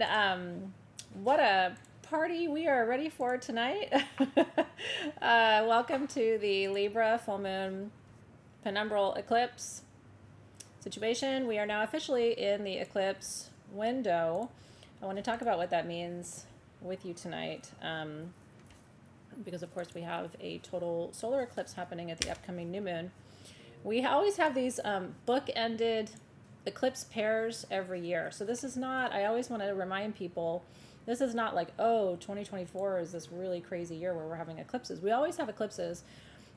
everyone. What a party we are ready for tonight. Welcome to the Libra Full Moon penumbral eclipse situation. We are now officially in the eclipse window. I want to talk about what that means with you tonight, because of course we have a total solar eclipse happening at the upcoming new moon. We always have these book-ended eclipse pairs every year. So this is not, I always want to remind people, this is not like, oh, 2024 is this really crazy year where we're having eclipses. We always have eclipses.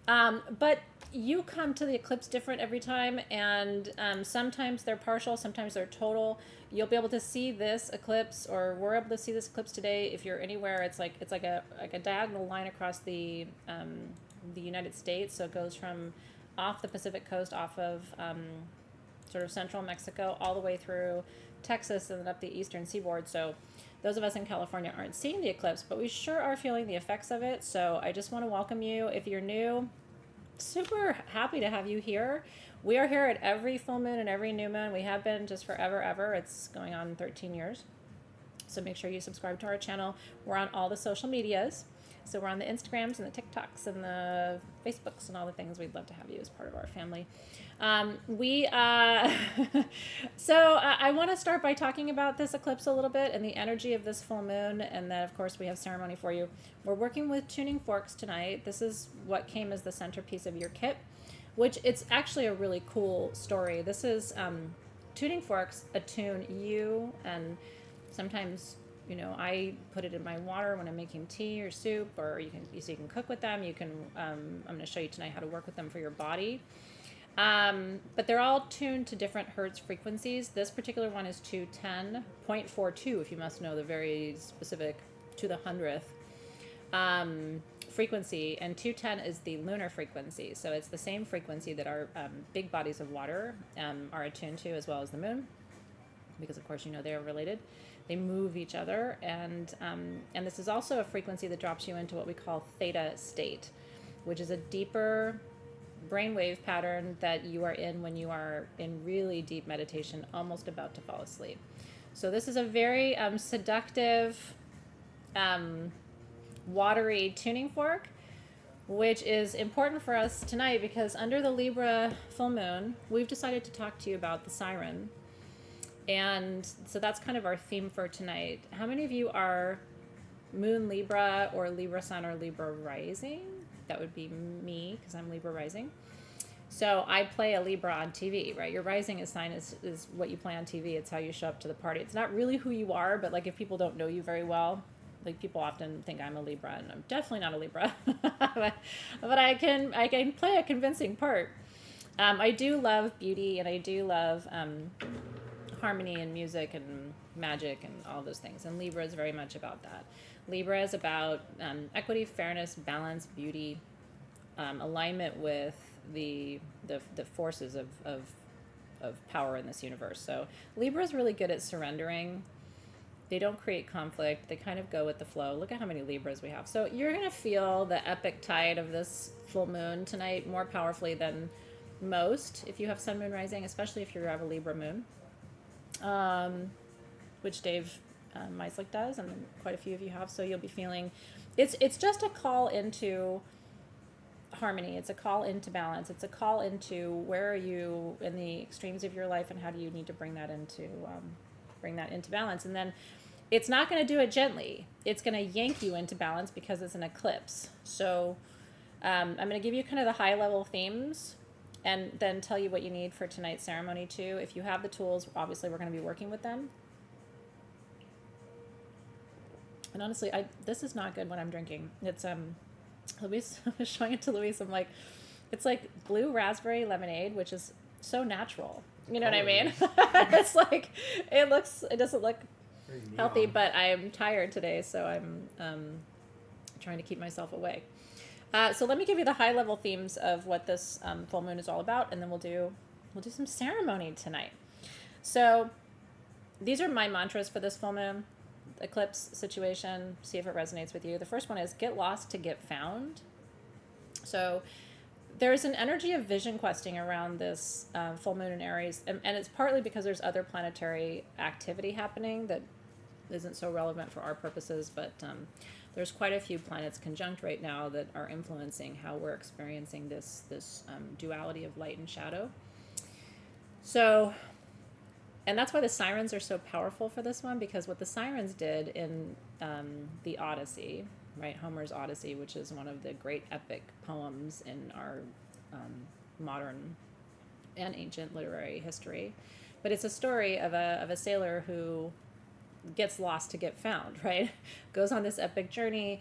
But you come to the eclipse different every time, and sometimes they're partial, sometimes they're total. You'll be able to see this eclipse, or we're able to see this eclipse today. If you're anywhere, it's like a diagonal line across the United States. So it goes from off the Pacific coast, off of sort of central Mexico, all the way through Texas and then up the eastern seaboard. So those of us in California aren't seeing the eclipse, but we sure are feeling the effects of it. So I just want to welcome you. If you're new, super happy to have you here. We are here at every full moon and every new moon. We have been just forever, ever. It's going on 13 years. So make sure you subscribe to our channel. We're on all the social medias. So we're on the Instagrams and the TikToks and the Facebooks and all the things. We'd love to have you as part of our family. So I want to start by talking about this eclipse a little bit and the energy of this full moon. And then, of course, we have ceremony for you. We're working with tuning forks tonight. This is what came as the centerpiece of your kit, which it's actually a really cool story. This is tuning forks attune you, and sometimes, you know, I put it in my water when I'm making tea or soup, or you can cook with them. You can, I'm going to show you tonight how to work with them for your body. But they're all tuned to different hertz frequencies. This particular one is 210.42, if you must know the very specific to the 100th frequency. And 210 is the lunar frequency. So it's the same frequency that our big bodies of water are attuned to, as well as the moon, because of course, you know, they are related. They move each other, and this is also a frequency that drops you into what we call theta state, which is a deeper brainwave pattern that you are in when you are in really deep meditation, almost about to fall asleep. So this is a very seductive, watery tuning fork, which is important for us tonight because under the Libra full moon, we've decided to talk to you about the siren. And so that's kind of our theme for tonight. How many of you are Moon Libra or Libra Sun or Libra Rising? That would be me, because I'm Libra Rising. So I play a Libra on TV, right? Your rising sign is what you play on TV. It's how you show up to the party. It's not really who you are, but like if people don't know you very well, like people often think I'm a Libra, and I'm definitely not a Libra. but I can play a convincing part. I do love beauty, and I do love harmony and music and magic and all those things. And Libra is very much about that. Libra is about equity, fairness, balance, beauty, alignment with the forces of power in this universe. So Libra is really good at surrendering. They don't create conflict. They kind of go with the flow. Look at how many Libras we have. So you're going to feel the epic tide of this full moon tonight more powerfully than most if you have sun, moon, rising, especially if you have a Libra moon, which Dave Meislich does, and quite a few of you have. So you'll be feeling it's just a call into harmony. It's a call into balance. It's a call into where are you in the extremes of your life, and how do you need to bring that into balance. And then it's not going to do it gently. It's going to yank you into balance because it's an eclipse. So I'm going to give you kind of the high level themes, and then tell you what you need for tonight's ceremony too. If you have the tools, obviously we're going to be working with them. And honestly, this is not good when I'm drinking. It's Louise, I was showing it to Louise. I'm like, it's like blue raspberry lemonade, which is so natural. You know what I mean? It's like it doesn't look healthy, but I'm tired today, so I'm trying to keep myself awake. So let me give you the high level themes of what this full moon is all about, and then we'll do some ceremony tonight. So these are my mantras for this full moon eclipse situation. See if it resonates with you. The first one is get lost to get found. So there's an energy of vision questing around this full moon in Aries, and it's partly because there's other planetary activity happening that isn't so relevant for our purposes, but there's quite a few planets conjunct right now that are influencing how we're experiencing this duality of light and shadow. So, and that's why the sirens are so powerful for this one, because what the sirens did in the Odyssey, right, Homer's Odyssey, which is one of the great epic poems in our modern and ancient literary history, but it's a story of a sailor who gets lost to get found, right? Goes on this epic journey,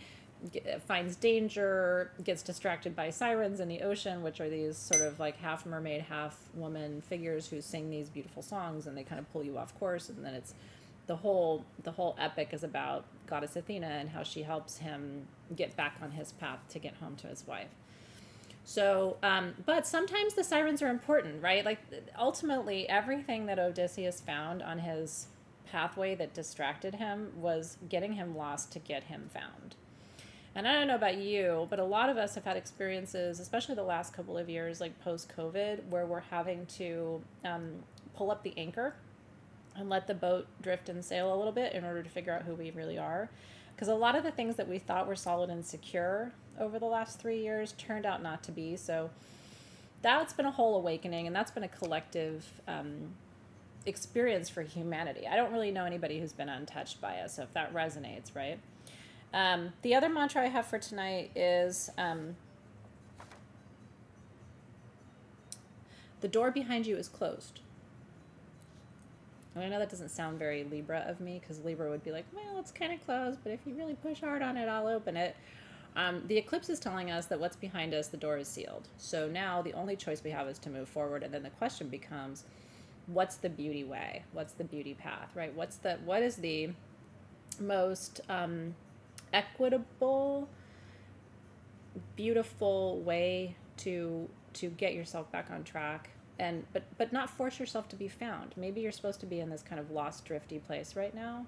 finds danger, gets distracted by sirens in the ocean, which are these sort of like half mermaid, half woman figures who sing these beautiful songs, and they kind of pull you off course. And then it's the whole epic is about goddess Athena and how she helps him get back on his path to get home to his wife. So, but sometimes the sirens are important, right? Like ultimately everything that Odysseus found on his pathway that distracted him was getting him lost to get him found. And I don't know about you, but a lot of us have had experiences, especially the last couple of years, like post-COVID, where we're having to pull up the anchor and let the boat drift and sail a little bit in order to figure out who we really are. Because a lot of the things that we thought were solid and secure over the last 3 years turned out not to be. So that's been a whole awakening, and that's been a collective experience for humanity. I don't really know anybody who's been untouched by it, so if that resonates, right? The other mantra I have for tonight is the door behind you is closed. And I know that doesn't sound very Libra of me, because Libra would be like, well, it's kind of closed, but if you really push hard on it, I'll open it. The eclipse is telling us that what's behind us, the door is sealed. So now the only choice we have is to move forward, and then the question becomes, what's the beauty way? What's the beauty path, right? What is the most equitable, beautiful way to get yourself back on track, and but not force yourself to be found. Maybe you're supposed to be in this kind of lost, drifty place right now.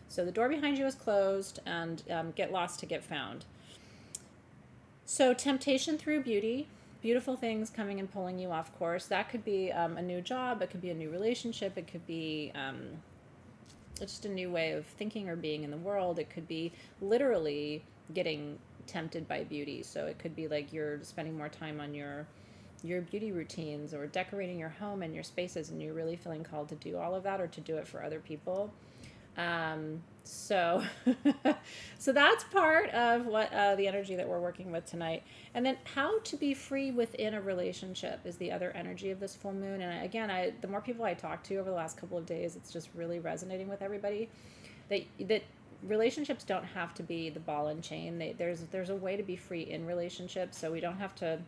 So the door behind you is closed, and get lost to get found. So temptation through beauty, beautiful things coming and pulling you off course. That could be a new job, it could be a new relationship, it could be just a new way of thinking or being in the world. It could be literally getting tempted by beauty. So it could be like you're spending more time on your beauty routines or decorating your home and your spaces, and you're really feeling called to do all of that or to do it for other people. So that's part of what the energy that we're working with tonight. And then how to be free within a relationship is the other energy of this full moon. And again, the more people I talk to over the last couple of days, it's just really resonating with everybody that relationships don't have to be the ball and chain. There's a way to be free in relationships, so we don't have to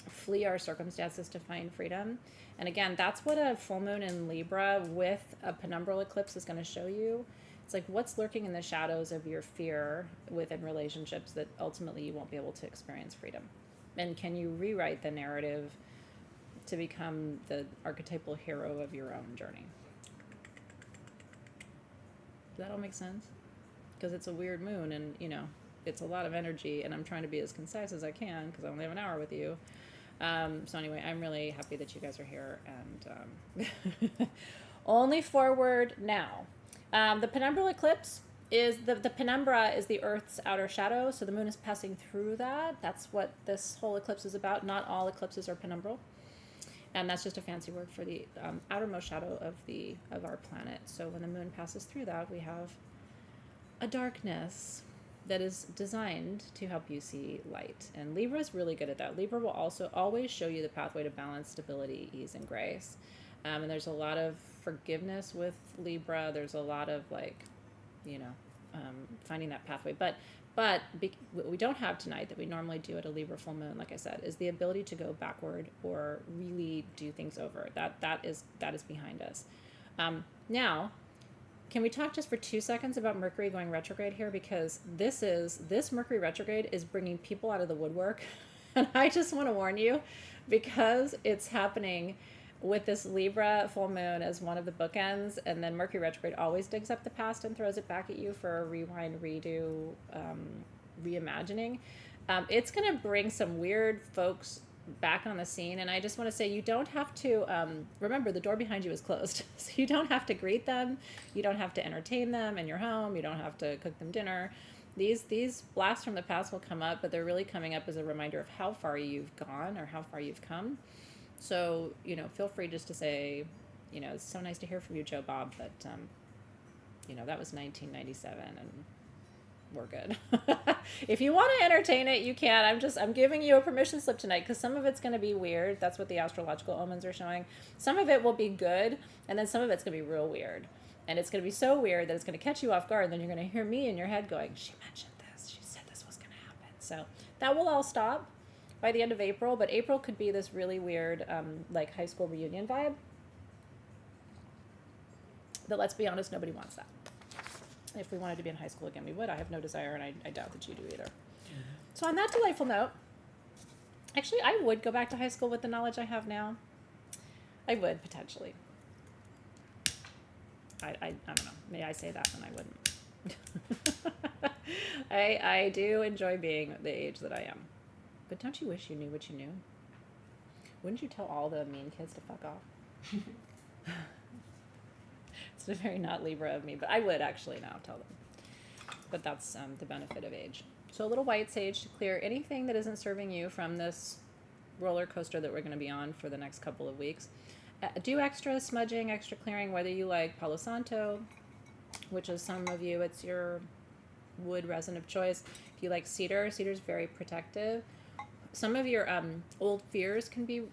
flee our circumstances to find freedom. And again, that's what a full moon in Libra with a penumbral eclipse is going to show you. It's like what's lurking in the shadows of your fear within relationships that ultimately you won't be able to experience freedom. And can you rewrite the narrative to become the archetypal hero of your own journey? Does that all make sense? Because it's a weird moon, and it's a lot of energy, and I'm trying to be as concise as I can because I only have an hour with you. So anyway, I'm really happy that you guys are here, and only forward now. The penumbral eclipse is the penumbra is the Earth's outer shadow, so the moon is passing through that. That's what this whole eclipse is about. Not all eclipses are penumbral, and that's just a fancy word for the outermost shadow of our planet. So when the moon passes through that, we have a darkness that is designed to help you see light. And Libra is really good at that. Libra will also always show you the pathway to balance, stability, ease, and grace. And there's a lot of forgiveness with Libra. There's a lot of finding that pathway. But what we don't have tonight that we normally do at a Libra full moon, like I said, is the ability to go backward or really do things over. That is behind us. Now, can we talk just for 2 seconds about Mercury going retrograde here? Because this Mercury retrograde is bringing people out of the woodwork. And I just want to warn you, because it's happening with this Libra full moon as one of the bookends, and then Mercury retrograde always digs up the past and throws it back at you for a rewind, redo, reimagining. It's going to bring some weird folks back on the scene. And I just want to say, you don't have to, remember the door behind you is closed. So you don't have to greet them. You don't have to entertain them in your home. You don't have to cook them dinner. These blasts from the past will come up, but they're really coming up as a reminder of how far you've gone or how far you've come. So, feel free just to say, it's so nice to hear from you, Joe Bob, but, that was 1997 and we're good. If you want to entertain it, you can. I'm giving you a permission slip tonight because some of it's going to be weird. That's what the astrological omens are showing. Some of it will be good, and then some of it's going to be real weird. And it's going to be so weird that it's going to catch you off guard, and then you're going to hear me in your head going, she mentioned this. She said this was going to happen. So that will all stop by the end of April, but April could be this really weird, like high school reunion vibe. But let's be honest, nobody wants that. If we wanted to be in high school again, we would. I have no desire, and I doubt that you do either. Mm-hmm. So on that delightful note, actually, I would go back to high school with the knowledge I have now. I would, potentially. I don't know. May I say that, and I wouldn't. I do enjoy being the age that I am. But don't you wish you knew what you knew? Wouldn't you tell all the mean kids to fuck off? It's very not Libra of me, but I would actually now tell them. But that's the benefit of age. So a little white sage to clear anything that isn't serving you from this roller coaster that we're going to be on for the next couple of weeks. Do extra smudging, extra clearing, whether you like Palo Santo, which is some of you, it's your wood resin of choice. If you like cedar, cedar's very protective. Some of your old fears can be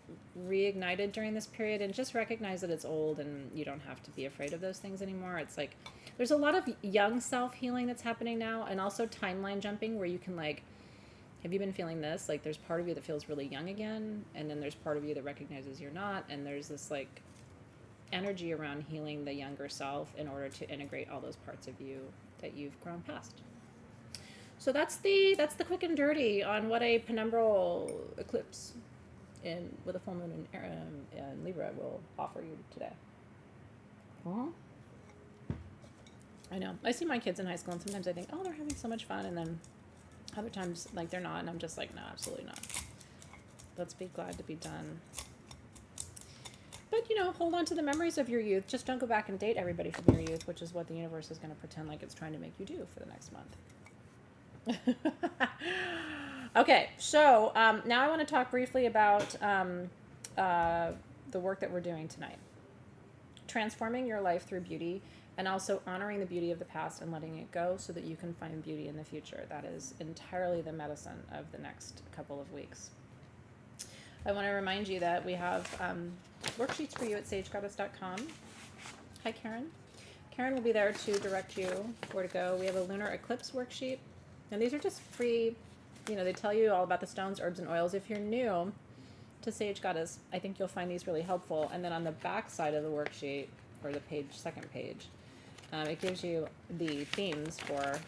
reignited during this period, and just recognize that it's old and you don't have to be afraid of those things anymore. It's like there's a lot of young self-healing that's happening now, and also timeline jumping where you can have you been feeling this? Like there's part of you that feels really young again, and then there's part of you that recognizes you're not, and there's this energy around healing the younger self in order to integrate all those parts of you that you've grown past. So that's the quick and dirty on what a penumbral eclipse with a full moon in Libra will offer you today. Uh-huh. I know. I see my kids in high school, and sometimes I think, oh, they're having so much fun, and then other times they're not, and I'm just like, no, absolutely not. Let's be glad to be done. But hold on to the memories of your youth. Just don't go back and date everybody from your youth, which is what the universe is going to pretend like it's trying to make you do for the next month. Okay, so now I want to talk briefly about the work that we're doing tonight. Transforming your life through beauty, and also honoring the beauty of the past and letting it go so that you can find beauty in the future. That is entirely the medicine of the next couple of weeks. I want to remind you that we have worksheets for you at sagegoddess.com. Hi, Karen. Karen will be there to direct you where to go. We have a lunar eclipse worksheet. And these are just free, they tell you all about the stones, herbs, and oils. If you're new to Sage Goddess, I think you'll find these really helpful. And then on the back side of the worksheet, or the second page, it gives you the themes for, let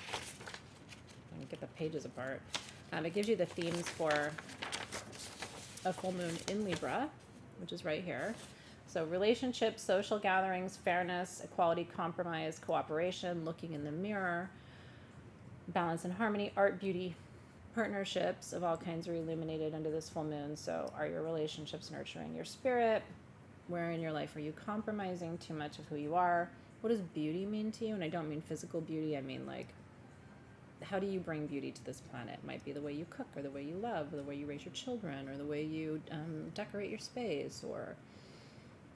me get the pages apart. It gives you the themes for a full moon in Libra, which is right here. So relationships, social gatherings, fairness, equality, compromise, cooperation, looking in the mirror, balance and harmony, art, beauty, partnerships of all kinds are illuminated under this full moon. So are your relationships nurturing your spirit? Where in your life are you compromising too much of who you are? What does beauty mean to you? And I don't mean physical beauty. I mean how do you bring beauty to this planet? It might be the way you cook, or the way you love, or the way you raise your children, or the way you decorate your space, or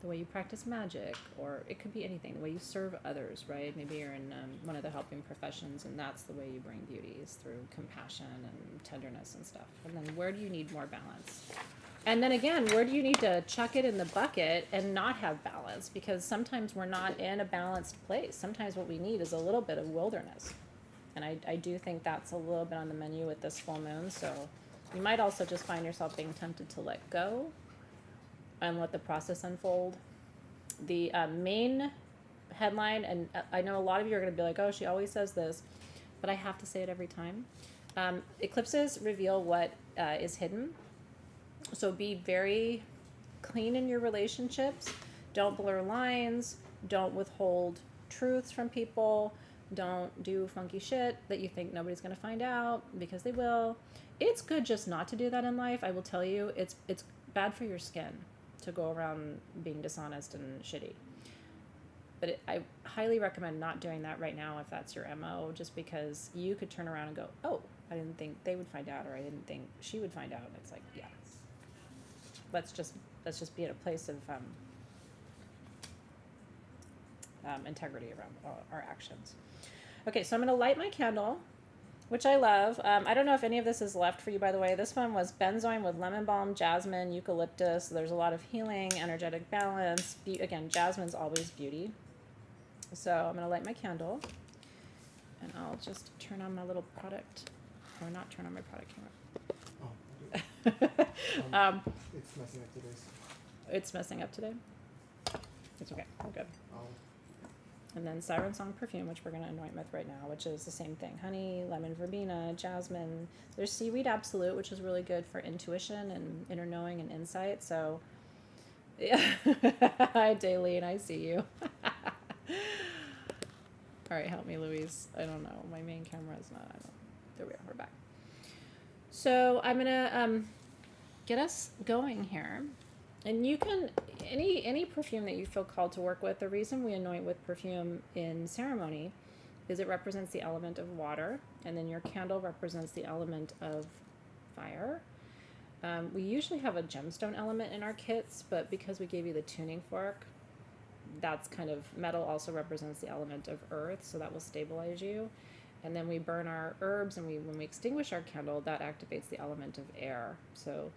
the way you practice magic, or it could be anything, the way you serve others, right? Maybe you're in one of the helping professions, and that's the way you bring beauty, is through compassion and tenderness and stuff. And then where do you need more balance? And then again, where do you need to chuck it in the bucket and not have balance? Because sometimes we're not in a balanced place. Sometimes what we need is a little bit of wilderness. And I do think that's a little bit on the menu with this full moon. So you might also just find yourself being tempted to let go and let the process unfold. The main headline, and I know a lot of you are going to be like, oh, she always says this, but I have to say it every time. Eclipses reveal what is hidden. So be very clean in your relationships. Don't blur lines. Don't withhold truths from people. Don't do funky shit that you think nobody's going to find out, because they will. It's good just not to do that in life. I will tell you, it's bad for your skin to go around being dishonest and shitty. But I highly recommend not doing that right now if that's your MO, just because you could turn around and go, oh, I didn't think they would find out, or I didn't think she would find out. And it's like, yeah, let's just be at a place of integrity around our actions. Okay, so I'm going to light my candle, which I love. I don't know if any of this is left for you, by the way. This one was benzoin with lemon balm, jasmine, eucalyptus. So there's a lot of healing, energetic balance. Again, jasmine's always beauty. So I'm going to light my candle, and I'll just turn on my little product, or not turn on my product camera. Oh, it's messing up today. It's messing up today? It's okay. We're good. And then Siren Song perfume, which we're going to anoint with right now, which is the same thing. Honey, lemon verbena, jasmine. There's seaweed absolute, which is really good for intuition and inner knowing and insight. So, yeah. Hi, Daleen. I see you. All right, help me, Louise. I don't know. My main camera is not. I don't. There we are. We're back. So I'm going to get us going here. And you can, any perfume that you feel called to work with, the reason we anoint with perfume in ceremony is it represents the element of water, and then your candle represents the element of fire. We usually have a gemstone element in our kits, but because we gave you the tuning fork, that's kind of, metal also represents the element of earth, so that will stabilize you. And then we burn our herbs, and when we extinguish our candle, that activates the element of air. So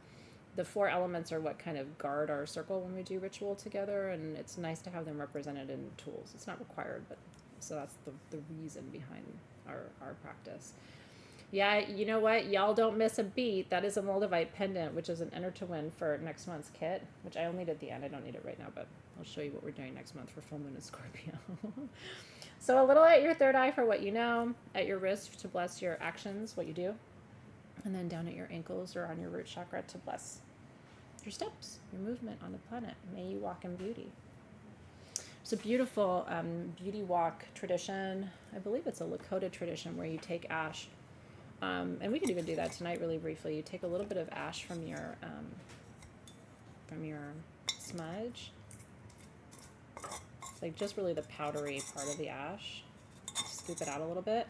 the 4 elements are what kind of guard our circle when we do ritual together, and it's nice to have them represented in tools. It's not required, but so that's the reason behind our practice. Yeah, you know what? Y'all don't miss a beat. That is a Moldavite pendant, which is an enter to win for next month's kit, which I only need at the end. I don't need it right now, but I'll show you what we're doing next month for full moon in Scorpio. So a little at your third eye for what you know, at your wrist to bless your actions, what you do, and then down at your ankles or on your root chakra to bless your steps, your movement on the planet. May you walk in beauty. It's a beautiful beauty walk tradition. I believe it's a Lakota tradition where you take ash, and we could even do that tonight really briefly. You take a little bit of ash from your smudge. It's like just really the powdery part of the ash. Scoop it out a little bit.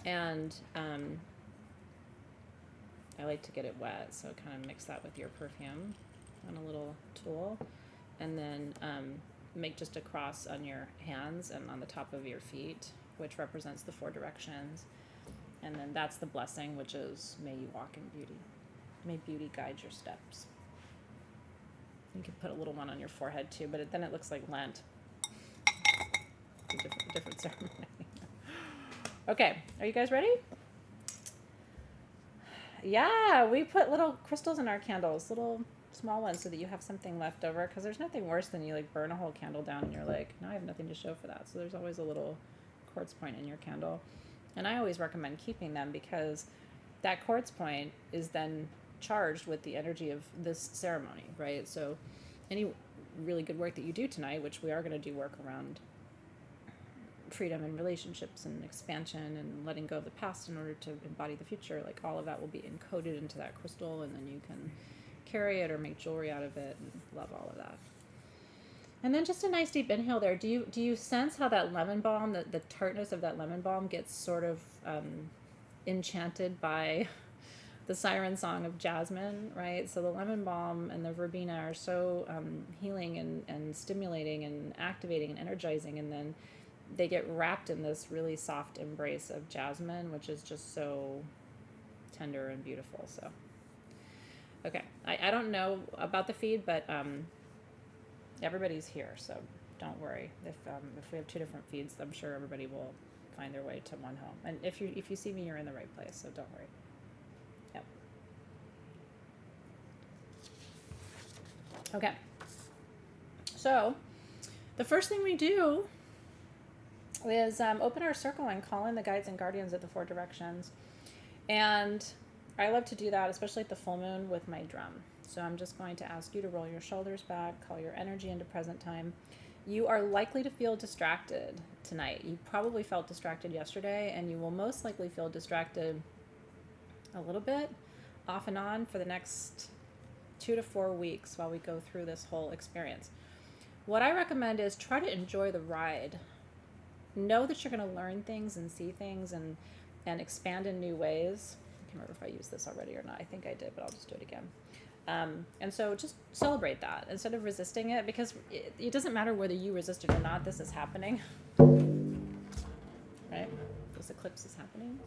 And I like to get it wet, so kind of mix that with your perfume on a little tool. And then make just a cross on your hands and on the top of your feet, which represents the 4 directions. And then that's the blessing, which is, may you walk in beauty. May beauty guide your steps. You can put a little one on your forehead too, but then it looks like Lent. It's a different ceremony. Okay, are you guys ready? Yeah, we put little crystals in our candles, little small ones, so that you have something left over, because there's nothing worse than you like burn a whole candle down and you're like, now I have nothing to show for that. So there's always a little quartz point in your candle. And I always recommend keeping them, because that quartz point is then charged with the energy of this ceremony, right? So any really good work that you do tonight, which we are going to do work around freedom and relationships and expansion and letting go of the past in order to embody the future, like all of that will be encoded into that crystal, and then you can carry it or make jewelry out of it, and love all of that. And then just a nice deep inhale there. Do you sense how that lemon balm, the tartness of that lemon balm gets sort of enchanted by the siren song of jasmine, right? So the lemon balm and the verbena are so healing and stimulating and activating and energizing, and then they get wrapped in this really soft embrace of jasmine, which is just so tender and beautiful. So, okay, I don't know about the feed, but everybody's here, so don't worry. If we have 2 different feeds, I'm sure everybody will find their way to one home. And if you see me, you're in the right place, so don't worry. Yep. Okay. So the first thing we do is open our circle and call in the guides and guardians of the 4 directions. And I love to do that, especially at the full moon, with my drum. So I'm just going to ask you to roll your shoulders back, call your energy into present time, You are likely to feel distracted tonight. You probably felt distracted yesterday, and you will most likely feel distracted a little bit off and on for the next 2 to 4 weeks while we go through this whole experience. What I recommend is try to enjoy the ride. Know that you're going to learn things and see things and expand in new ways. I can't remember if I used this already or not. I think I did, but I'll just do it again. And so just celebrate that instead of resisting it, because it doesn't matter whether you resist it or not. This is happening, right? This eclipse is happening.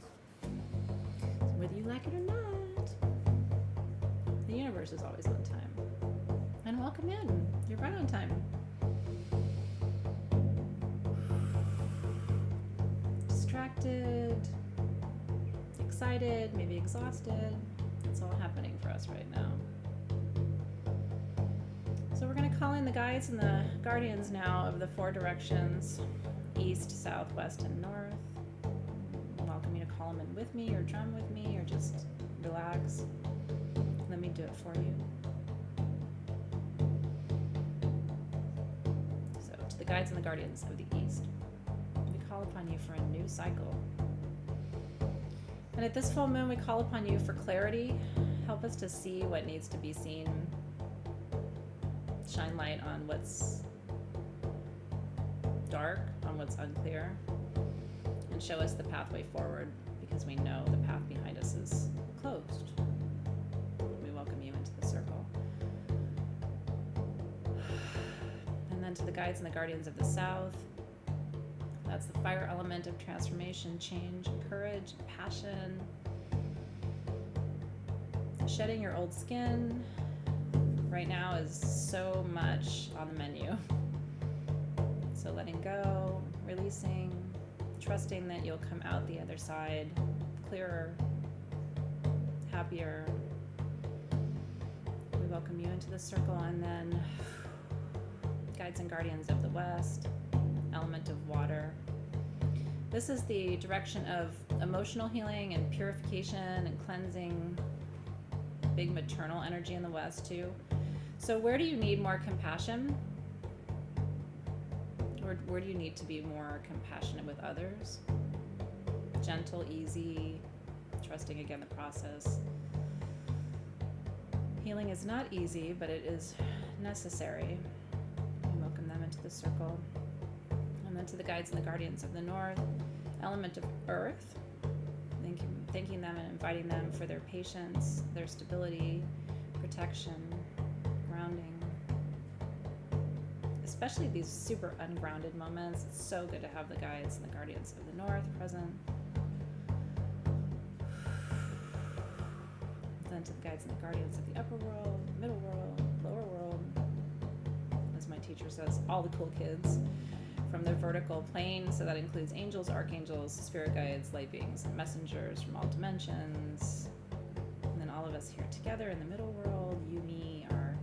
So whether you like it or not, the universe is always on time. And welcome in. You're right on time. Distracted, excited, maybe exhausted. It's all happening for us right now. So we're going to call in the guides and the guardians now of the 4 directions: east, south, west, and north. I'm welcome you to call them in with me or drum with me or just relax. Let me do it for you. So to the guides and the guardians of the east, we call upon you for a new cycle. And at this full moon, we call upon you for clarity. Help us to see what needs to be seen. Shine light on what's dark, on what's unclear, and show us the pathway forward, because we know the path behind us is closed. We welcome you into the circle. And then to the guides and the guardians of the south, that's the fire element of transformation, change, courage, passion. Shedding your old skin right now is so much on the menu. So letting go, releasing, trusting that you'll come out the other side clearer, happier. We welcome you into the circle. And then guides and guardians of the west, element of water. This is the direction of emotional healing and purification and cleansing. Big maternal energy in the west too. So where do you need more compassion? Or where do you need to be more compassionate with others? Gentle, easy, trusting again the process. Healing is not easy, but it is necessary. We welcome them into the circle. And then to the guides and the guardians of the north, element of earth. Thanking them and inviting them for their patience, their stability, protection, grounding. Especially these super ungrounded moments. It's so good to have the guides and the guardians of the north present. Then to the guides and the guardians of the upper world, middle world, lower world. As my teacher says, all the cool kids. From the vertical plane, so that includes angels, archangels, spirit guides, light beings, and messengers from all dimensions. And then all of us here together in the middle world, you, me, our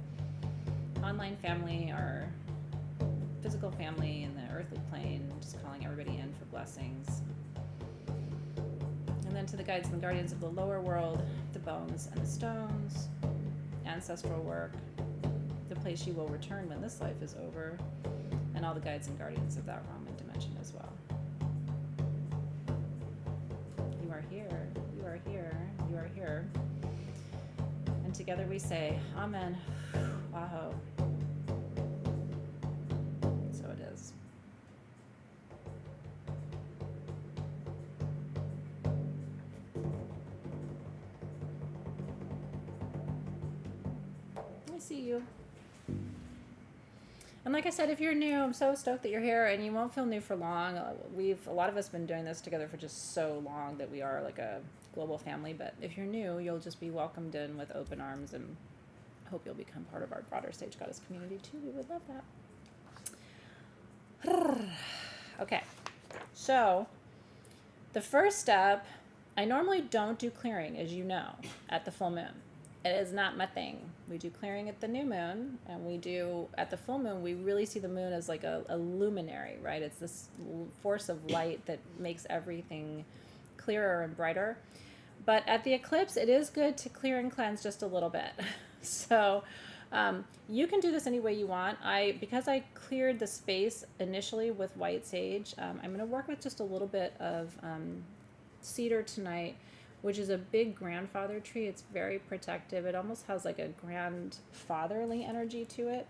online family, our physical family in the earthly plane, just calling everybody in for blessings. And then to the guides and the guardians of the lower world, the bones and the stones, ancestral work, the place you will return when this life is over, and all the guides and guardians of that realm and dimension as well. You are here, you are here, you are here. And together we say, Amen, Aho. So it is. I see you. And like I said, if you're new, I'm so stoked that you're here, and you won't feel new for long. A lot of us been doing this together for just so long that we are like a global family. But if you're new, you'll just be welcomed in with open arms, and hope you'll become part of our broader Sage Goddess community too. We would love that. Okay, so the first step, I normally don't do clearing, as you know, at the full moon. It is not my thing. We do clearing at the new moon, and we do at the full moon. We really see the moon as like a luminary, right? It's this force of light that makes everything clearer and brighter. But at the eclipse, it is good to clear and cleanse just a little bit. So You can do this any way you want. Because I cleared the space initially with white sage, I'm going to work with just a little bit of cedar tonight, which is a big grandfather tree. It's very protective. It almost has like a grandfatherly energy to it.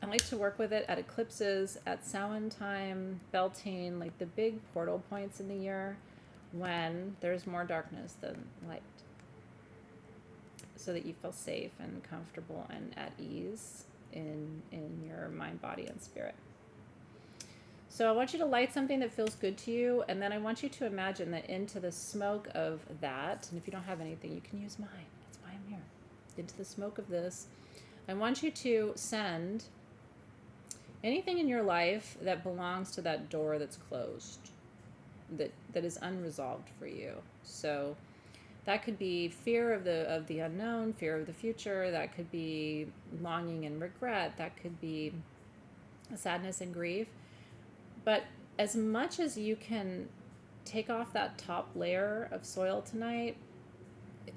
I like to work with it at eclipses, at Samhain time, Beltane, like the big portal points in the year when there's more darkness than light, so that you feel safe and comfortable and at ease in your mind, body, and spirit. So I want you to light something that feels good to you, and then I want you to imagine that into the smoke of that, and if you don't have anything, you can use mine. That's why I'm here. Into the smoke of this, I want you to send anything in your life that belongs to that door that's closed, that is unresolved for you. So that could be fear of the unknown, fear of the future. That could be longing and regret. That could be sadness and grief. But as much as you can take off that top layer of soil tonight,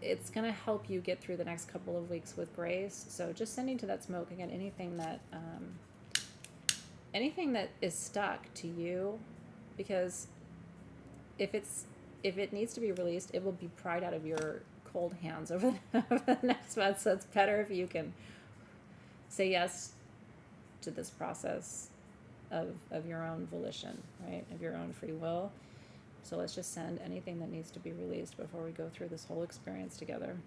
it's going to help you get through the next couple of weeks with grace. So just sending to that smoke again, anything that is stuck to you, because if it needs to be released, it will be pried out of your cold hands over the next month. So it's better if you can say yes to this process of your own volition, right? Of your own free will. So let's just send anything that needs to be released before we go through this whole experience together.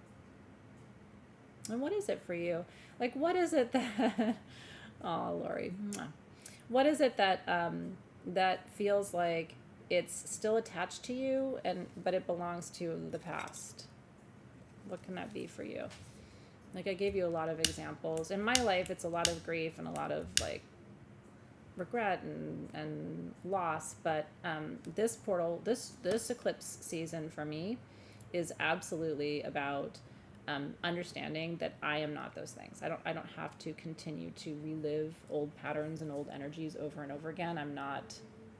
And what is it for you? Like, what is it that, oh, Lori, what is it that, that feels like it's still attached to you, but it belongs to the past? What can that be for you? Like, I gave you a lot of examples. In my life, it's a lot of grief and a lot of like regret and loss. But this portal, this eclipse season for me is absolutely about understanding that I am not those things. I don't have to continue to relive old patterns and old energies over and over again. I'm not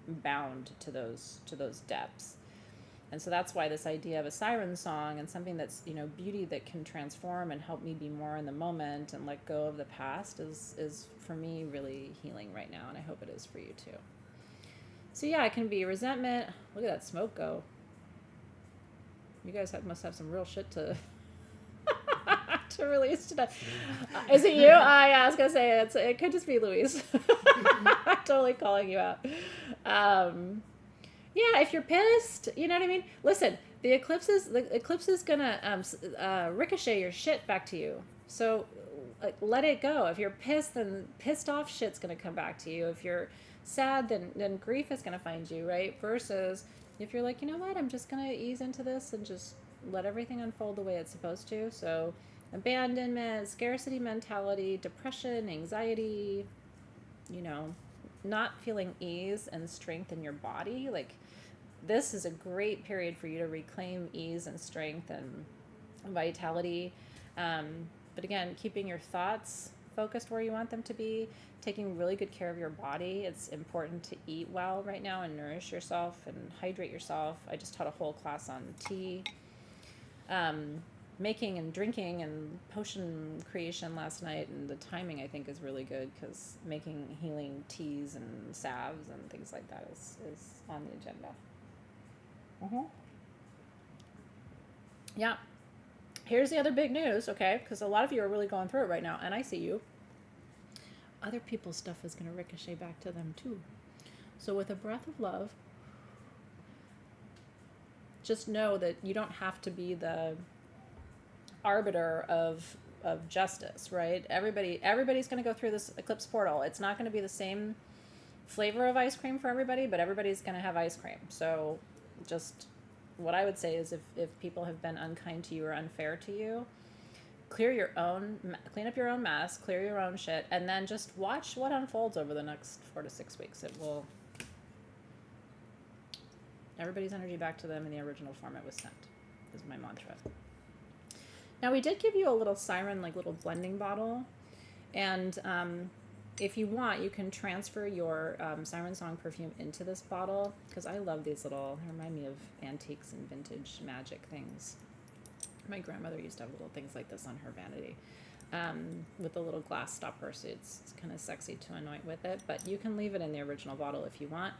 bound to those depths. And so that's why this idea of a siren song and something that's, beauty that can transform and help me be more in the moment and let go of the past is for me really healing right now, and I hope it is for you too. So yeah, it can be resentment. Look at that smoke go. You guys must have some real shit to to release today. Is it you? Yeah, I was gonna say it could just be Louise. Totally calling you out. Yeah, if you're pissed, you know what I mean? Listen, the eclipse is gonna ricochet your shit back to you. So let it go. If you're pissed, then pissed off shit's gonna come back to you. If you're sad, then grief is gonna find you, right? Versus if you're like, you know what, I'm just gonna ease into this and just let everything unfold the way it's supposed to. So abandonment, scarcity mentality, depression, anxiety, not feeling ease and strength in your body. Like, this is a great period for you to reclaim ease and strength and vitality. But again, keeping your thoughts focused where you want them to be, taking really good care of your body. It's important to eat well right now and nourish yourself and hydrate yourself. I just taught a whole class on tea. Making and drinking and potion creation last night, and the timing I think is really good because making healing teas and salves and things like that is on the agenda. Yeah. Here's the other big news, okay? Because a lot of you are really going through it right now, and I see you. Other people's stuff is going to ricochet back to them too. So with a breath of love, just know that you don't have to be the arbiter of justice, right? Everybody's going to go through this eclipse portal. It's not going to be the same flavor of ice cream for everybody, but everybody's going to have ice cream. So just what I would say is if people have been unkind to you or unfair to you, clean up your own mess, clear your own shit, and then just watch what unfolds over the next 4 to 6 weeks. It will, everybody's energy back to them in the original form it was sent, is my mantra. Now, we did give you a little siren, like little blending bottle. And if you want, you can transfer your siren song perfume into this bottle, because I love these little, they remind me of antiques and vintage magic things. My grandmother used to have little things like this on her vanity. with a little glass stopper, so it's kind of sexy to anoint with it, but you can leave it in the original bottle if you want.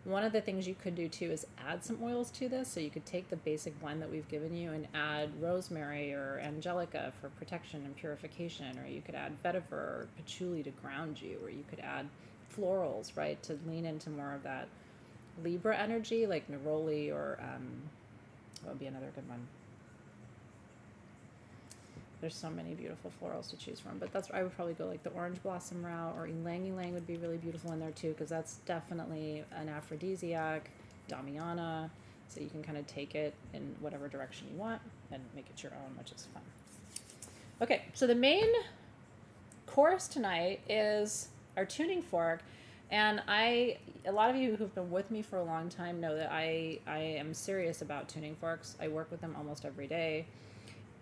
One of the things you could do too is add some oils to this. So you could take the basic blend that we've given you and add rosemary or angelica for protection and purification, or you could add vetiver or patchouli to ground you, or you could add florals, right, to lean into more of that Libra energy, like neroli, or what would be another good one? There's so many beautiful florals to choose from, but I would probably go like the orange blossom route, or ylang ylang would be really beautiful in there too, because that's definitely an aphrodisiac, Damiana, so you can kind of take it in whatever direction you want and make it your own, which is fun. Okay, so the main course tonight is our tuning fork, and a lot of you who've been with me for a long time know that I am serious about tuning forks. I work with them almost every day.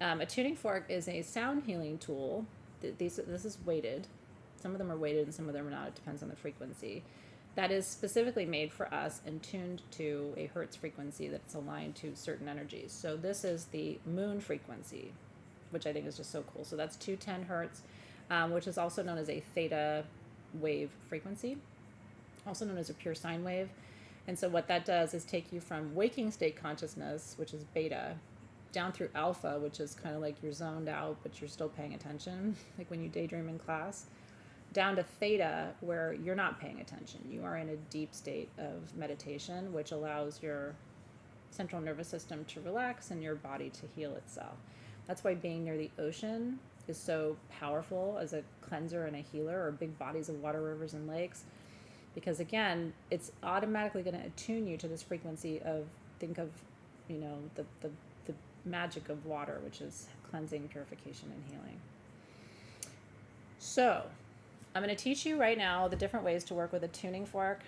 A tuning fork is a sound healing tool. This is weighted. Some of them are weighted and some of them are not. It depends on the frequency. That is specifically made for us and tuned to a hertz frequency that's aligned to certain energies. So this is the moon frequency, which I think is just so cool. So that's 210 hertz, which is also known as a theta wave frequency, also known as a pure sine wave. And so what that does is take you from waking state consciousness, which is beta, down through alpha, which is kind of like you're zoned out, but you're still paying attention, like when you daydream in class, down to theta, where you're not paying attention. You are in a deep state of meditation, which allows your central nervous system to relax and your body to heal itself. That's why being near the ocean is so powerful as a cleanser and a healer, or big bodies of water, rivers, and lakes, because again, it's automatically going to attune you to this frequency of, think of, you know, the magic of water, which is cleansing, purification, and healing. So I'm going to teach you right now the different ways to work with a tuning fork.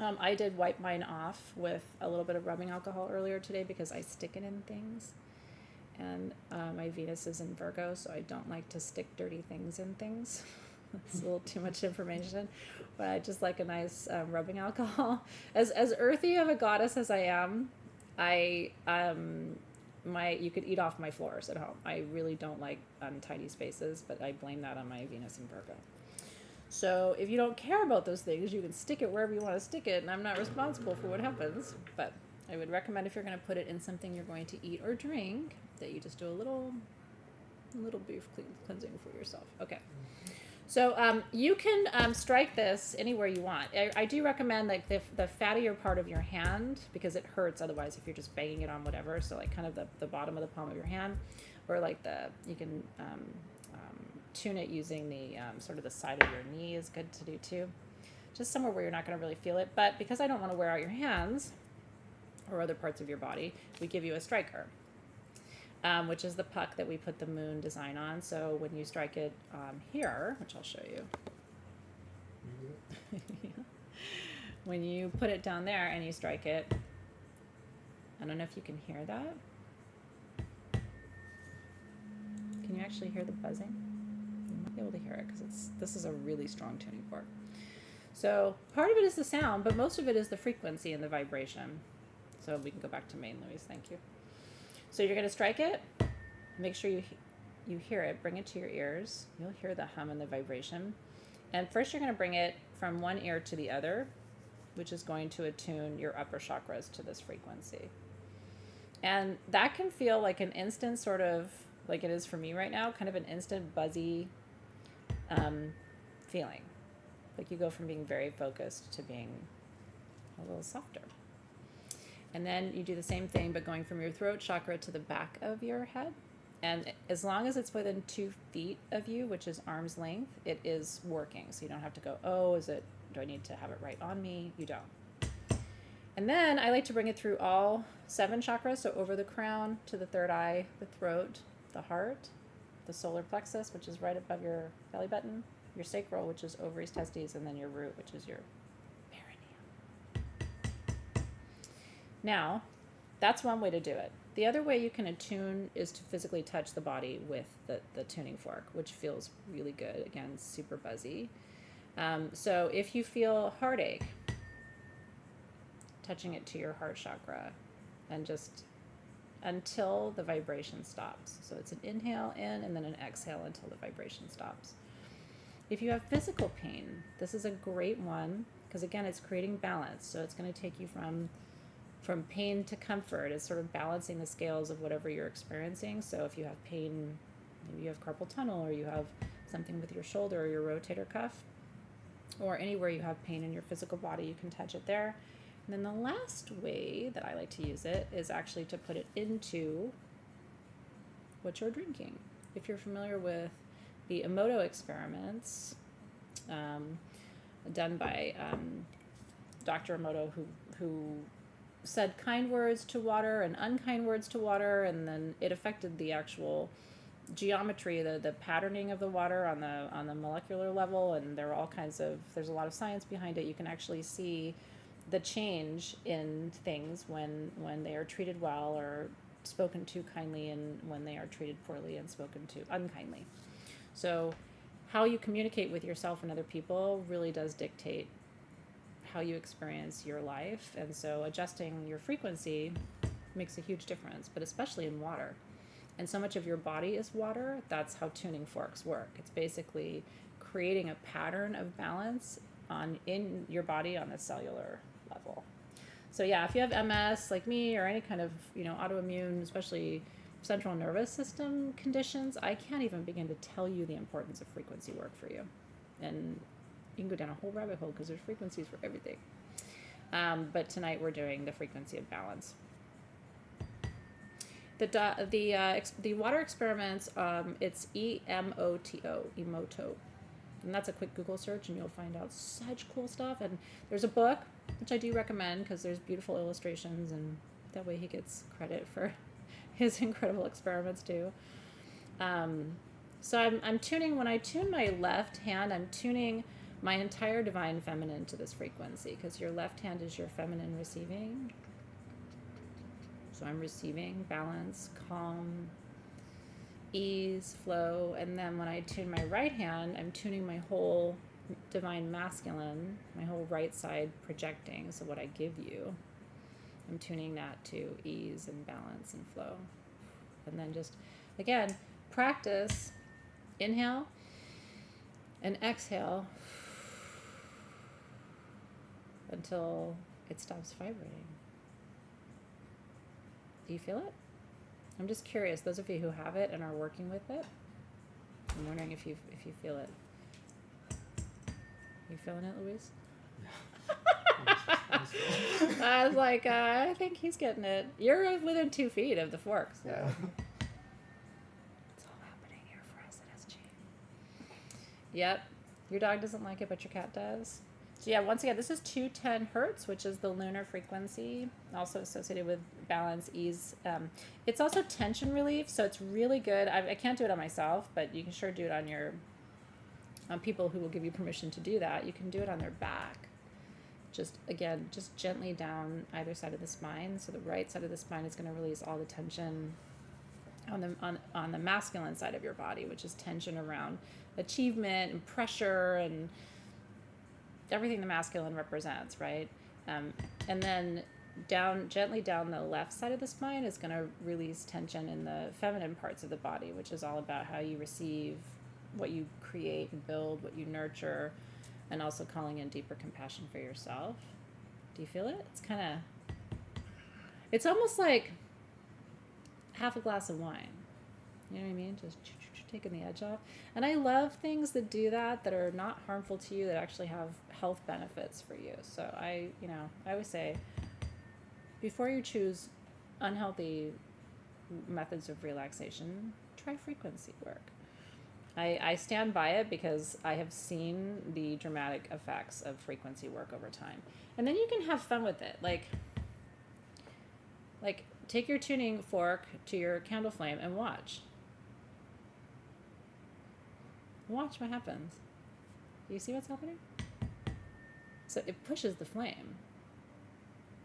I did wipe mine off with a little bit of rubbing alcohol earlier today because I stick it in things, and my Venus is in Virgo, so I don't like to stick dirty things in things. It's a little too much information, but I just like a nice rubbing alcohol. As earthy of a goddess as I am, you could eat off my floors at home. I really don't like untidy spaces, but I blame that on my Venus in Virgo. So if you don't care about those things, you can stick it wherever you want to stick it, and I'm not responsible for what happens. But I would recommend, if you're going to put it in something you're going to eat or drink, that you just do a little brief cleansing for yourself. Okay. So you can strike this anywhere you want. I do recommend like the fattier part of your hand, because it hurts otherwise if you're just banging it on whatever. So like kind of the bottom of the palm of your hand, or like you can tune it using the sort of the side of your knee is good to do too. Just somewhere where you're not going to really feel it. But because I don't want to wear out your hands or other parts of your body, we give you a striker. Which is the puck that we put the moon design on. So when you strike it here, which I'll show you, yeah. When you put it down there and you strike it, I don't know if you can hear that. Can you actually hear the buzzing? You might be able to hear it because this is a really strong tuning fork. So part of it is the sound, but most of it is the frequency and the vibration. So we can go back to main, Louise. Thank you. So you're going to strike it, make sure you hear it, bring it to your ears. You'll hear the hum and the vibration. And first you're going to bring it from one ear to the other, which is going to attune your upper chakras to this frequency. And that can feel like an instant, sort of like it is for me right now, kind of an instant buzzy feeling. Like you go from being very focused to being a little softer. And then you do the same thing, but going from your throat chakra to the back of your head. And as long as it's within 2 feet of you, which is arm's length, it is working. So you don't have to go, oh, do I need to have it right on me? You don't. And then I like to bring it through all 7 chakras. So over the crown to the third eye, the throat, the heart, the solar plexus, which is right above your belly button, your sacral, which is ovaries, testes, and then your root, which is your Now, that's one way to do it. The other way you can attune is to physically touch the body with the tuning fork, which feels really good. Again, super buzzy. So if you feel heartache, touching it to your heart chakra and just until the vibration stops. So it's an inhale in and then an exhale until the vibration stops. If you have physical pain, this is a great one because again, it's creating balance. So it's going to take you from pain to comfort. It's sort of balancing the scales of whatever you're experiencing. So if you have pain, maybe you have carpal tunnel or you have something with your shoulder or your rotator cuff or anywhere you have pain in your physical body, you can touch it there. And then the last way that I like to use it is actually to put it into what you're drinking. If you're familiar with the Emoto experiments done by Dr. Emoto, who said kind words to water and unkind words to water, and then it affected the actual geometry, the patterning of the water on the molecular level, and there are all kinds of, there's a lot of science behind it. You can actually see the change in things when they are treated well or spoken to kindly, and when they are treated poorly and spoken to unkindly. So how you communicate with yourself and other people really does dictate how you experience your life, and so adjusting your frequency makes a huge difference, but especially in water. And so much of your body is water. That's how tuning forks work. It's basically creating a pattern of balance in your body on a cellular level. So yeah, if you have MS like me or any kind of autoimmune, especially central nervous system conditions, I can't even begin to tell you the importance of frequency work for you. And you can go down a whole rabbit hole because there's frequencies for everything. But tonight we're doing the frequency of balance. The water experiments, it's EMOTO, Emoto. And that's a quick Google search and you'll find out such cool stuff. And there's a book, which I do recommend because there's beautiful illustrations, and that way he gets credit for his incredible experiments too. So I'm tuning, when I tune my left hand, I'm tuning my entire divine feminine to this frequency, because your left hand is your feminine receiving. So I'm receiving balance, calm, ease, flow. And then when I tune my right hand, I'm tuning my whole divine masculine, my whole right side projecting. So what I give you, I'm tuning that to ease and balance and flow. And then just, again, practice. Inhale and exhale until it stops vibrating. Do you feel it? I'm just curious, those of you who have it and are working with it, I'm wondering if you feel it. You feeling it, Louise? Yeah. I was like, I think he's getting it. You're within 2 feet of the fork, so. Yeah. It's all happening here for us at SG. Yep. Your dog doesn't like it, but your cat does. So yeah, once again, this is 210 hertz, which is the lunar frequency, also associated with balance, ease. It's also tension relief, so it's really good. I can't do it on myself, but you can sure do it on people who will give you permission to do that. You can do it on their back. Just gently down either side of the spine. So the right side of the spine is going to release all the tension on the masculine side of your body, which is tension around achievement and pressure and everything the masculine represents, right? And then gently down the left side of the spine is going to release tension in the feminine parts of the body, which is all about how you receive what you create and build, what you nurture, and also calling in deeper compassion for yourself. Do you feel it? It's almost like half a glass of wine. You know what I mean? Just taking the edge off. And I love things that do that are not harmful to you, that actually have health benefits for you. So I always say, before you choose unhealthy methods of relaxation, try frequency work. I stand by it because I have seen the dramatic effects of frequency work over time. And then you can have fun with it. Like take your tuning fork to your candle flame and watch. Watch what happens. Do you see what's happening? So it pushes the flame.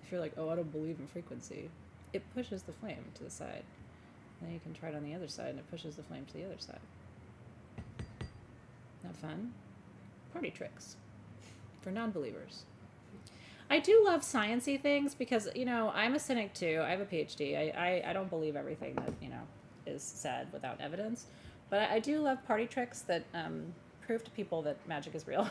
If you're like, oh, I don't believe in frequency, it pushes the flame to the side. Then you can try it on the other side, and it pushes the flame to the other side. Not fun? Party tricks for non-believers. I do love sciencey things because, you know, I'm a cynic too. I have a PhD. I don't believe everything that, you know, is said without evidence. But I do love party tricks that prove to people that magic is real.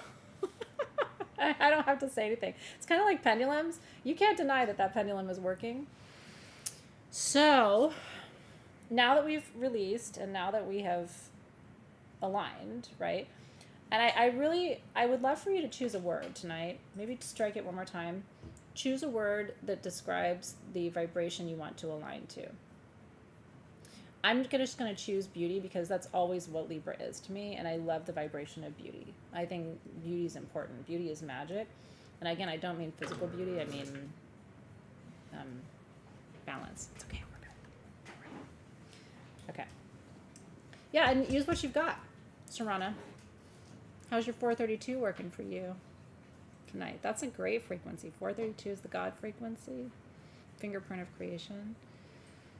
I don't have to say anything. It's kind of like pendulums. You can't deny that that pendulum is working. So now that we've released and now that we have aligned, right? And I would love for you to choose a word tonight. Maybe strike it one more time. Choose a word that describes the vibration you want to align to. I'm just going to choose beauty because that's always what Libra is to me. And I love the vibration of beauty. I think beauty is important. Beauty is magic. And again, I don't mean physical beauty. I mean balance. It's okay. We're good. Okay. Yeah, and use what you've got, Sarana. How's your 432 working for you tonight? That's a great frequency. 432 is the God frequency, fingerprint of creation.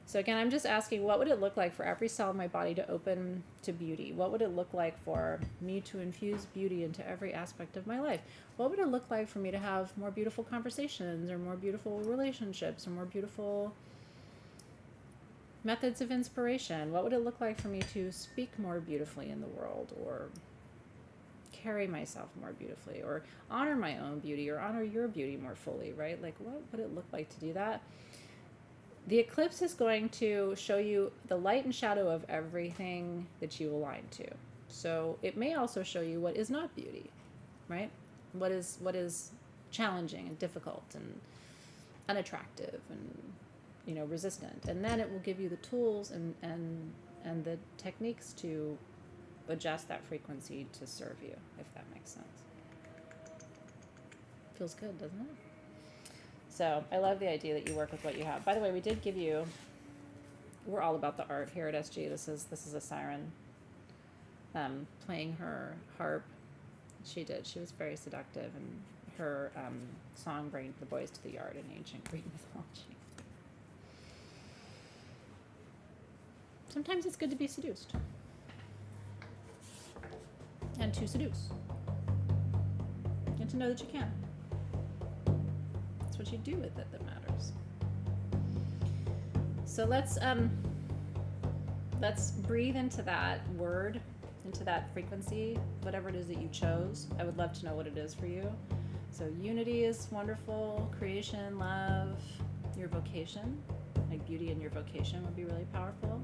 So again, I'm just asking, what would it look like for every cell in my body to open to beauty? What would it look like for me to infuse beauty into every aspect of my life? What would it look like for me to have more beautiful conversations or more beautiful relationships or more beautiful methods of inspiration? What would it look like for me to speak more beautifully in the world or carry myself more beautifully or honor my own beauty or honor your beauty more fully, right? Like, what would it look like to do that? The eclipse is going to show you the light and shadow of everything that you align to. So it may also show you what is not beauty, right? What is challenging and difficult and unattractive and, you know, resistant. And then it will give you the tools and the techniques to adjust that frequency to serve you, if that makes sense. Feels good, doesn't it? So I love the idea that you work with what you have. By the way, we did give you, we're all about the art here at SG. This is a siren playing her harp. She was very seductive, and her song bringing the boys to the yard in ancient Greek mythology. Sometimes it's good to be seduced. And to seduce. And to know that you can. It's what you do with it that matters. So let's breathe into that word, into that frequency, whatever it is that you chose. I would love to know what it is for you. So unity is wonderful, creation, love, your vocation, like beauty in your vocation would be really powerful.